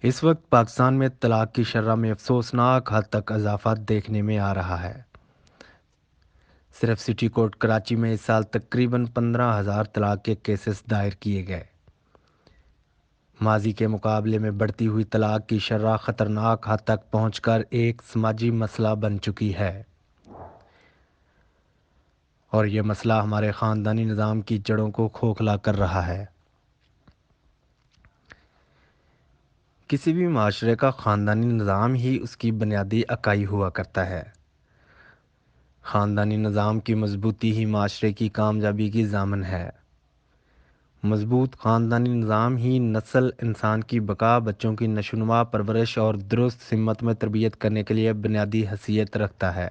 اس وقت پاکستان میں طلاق کی شرح میں افسوسناک حد تک اضافہ دیکھنے میں آ رہا ہے۔ صرف سٹی کورٹ کراچی میں اس سال تقریباً 15,000 طلاق کے کیسز دائر کیے گئے۔ ماضی کے مقابلے میں بڑھتی ہوئی طلاق کی شرح خطرناک حد تک پہنچ کر ایک سماجی مسئلہ بن چکی ہے، اور یہ مسئلہ ہمارے خاندانی نظام کی جڑوں کو کھوکھلا کر رہا ہے۔ کسی بھی معاشرے کا خاندانی نظام ہی اس کی بنیادی اکائی ہوا کرتا ہے۔ خاندانی نظام کی مضبوطی ہی معاشرے کی کامیابی کی ضامن ہے۔ مضبوط خاندانی نظام ہی نسل انسان کی بقا، بچوں کی نشوونما پرورش اور درست سمت میں تربیت کرنے کے لیے بنیادی حیثیت رکھتا ہے۔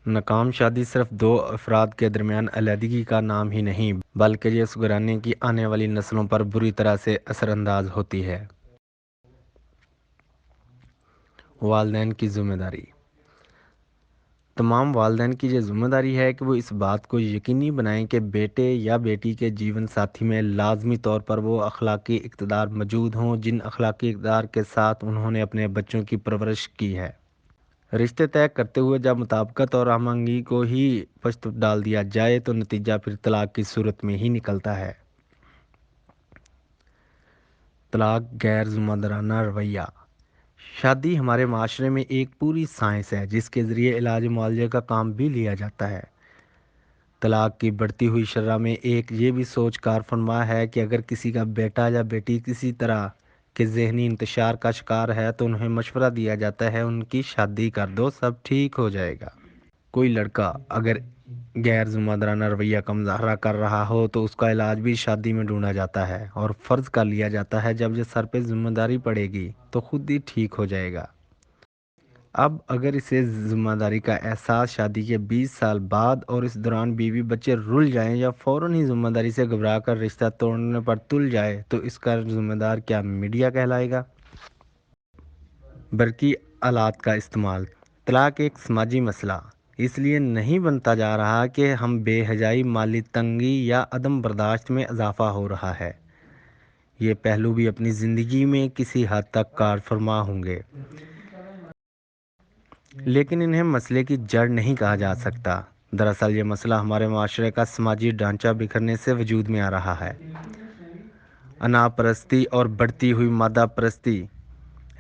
ناکام شادی صرف دو افراد کے درمیان علیحدگی کا نام ہی نہیں، بلکہ یہ اس گھرانے کی آنے والی نسلوں پر بری طرح سے اثر انداز ہوتی ہے۔ والدین کی ذمہ داری۔ تمام والدین کی یہ ذمہ داری ہے کہ وہ اس بات کو یقینی بنائیں کہ بیٹے یا بیٹی کے جیون ساتھی میں لازمی طور پر وہ اخلاقی اقدار موجود ہوں جن اخلاقی اقدار کے ساتھ انہوں نے اپنے بچوں کی پرورش کی ہے۔ رشتے طے کرتے ہوئے جب مطابقت اور ہم آہنگی کو ہی پشت ڈال دیا جائے تو نتیجہ پھر طلاق کی صورت میں ہی نکلتا ہے۔ طلاق غیر ذمہ دارانہ رویہ۔ شادی ہمارے معاشرے میں ایک پوری سائنس ہے جس کے ذریعے علاج معالجے کا کام بھی لیا جاتا ہے۔ طلاق کی بڑھتی ہوئی شرح میں ایک یہ بھی سوچ کار فرما ہے کہ اگر کسی کا بیٹا یا بیٹی کسی طرح کے ذہنی انتشار کا شکار ہے تو انہیں مشورہ دیا جاتا ہے ان کی شادی کر دو، سب ٹھیک ہو جائے گا۔ کوئی لڑکا اگر غیر ذمہ دارانہ رویہ کا مظاہرہ کر رہا ہو تو اس کا علاج بھی شادی میں ڈھونڈا جاتا ہے اور فرض کر لیا جاتا ہے جب یہ سر پہ ذمہ داری پڑے گی تو خود ہی ٹھیک ہو جائے گا۔ اب اگر اسے ذمہ داری کا احساس شادی کے 20 سال بعد اور اس دوران بیوی بچے رل جائیں یا فوراً ہی ذمہ داری سے گھبرا کر رشتہ توڑنے پر تل جائے تو اس کا ذمہ دار کیا میڈیا کہلائے گا؟ برقی آلات کا استعمال۔ طلاق ایک سماجی مسئلہ اس لیے نہیں بنتا جا رہا کہ ہم بے حیائی، مالی تنگی یا عدم برداشت میں اضافہ ہو رہا ہے۔ یہ پہلو بھی اپنی زندگی میں کسی حد تک کار فرما ہوں گے، لیکن انہیں مسئلے کی جڑ نہیں کہا جا سکتا۔ دراصل یہ مسئلہ ہمارے معاشرے کا سماجی ڈھانچہ بکھرنے سے وجود میں آ رہا ہے۔ انا پرستی اور بڑھتی ہوئی مادہ پرستی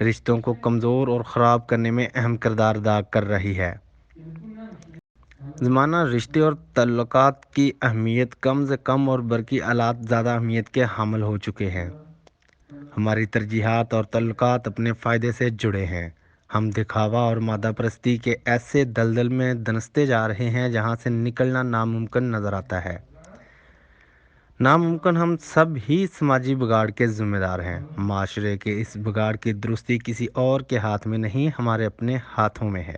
رشتوں کو کمزور اور خراب کرنے میں اہم کردار ادا کر رہی ہے۔ زمانہ رشتے اور تعلقات کی اہمیت کم سے کم اور برقی آلات زیادہ اہمیت کے حامل ہو چکے ہیں۔ ہماری ترجیحات اور تعلقات اپنے فائدے سے جڑے ہیں۔ ہم دکھاوا اور مادہ پرستی کے ایسے دلدل میں دنستے جا رہے ہیں جہاں سے نکلنا ناممکن نظر آتا ہے۔ ناممکن ہم سب ہی سماجی بگاڑ کے ذمہ دار ہیں۔ معاشرے کے اس بگاڑ کی درستی کسی اور کے ہاتھ میں نہیں، ہمارے اپنے ہاتھوں میں ہے۔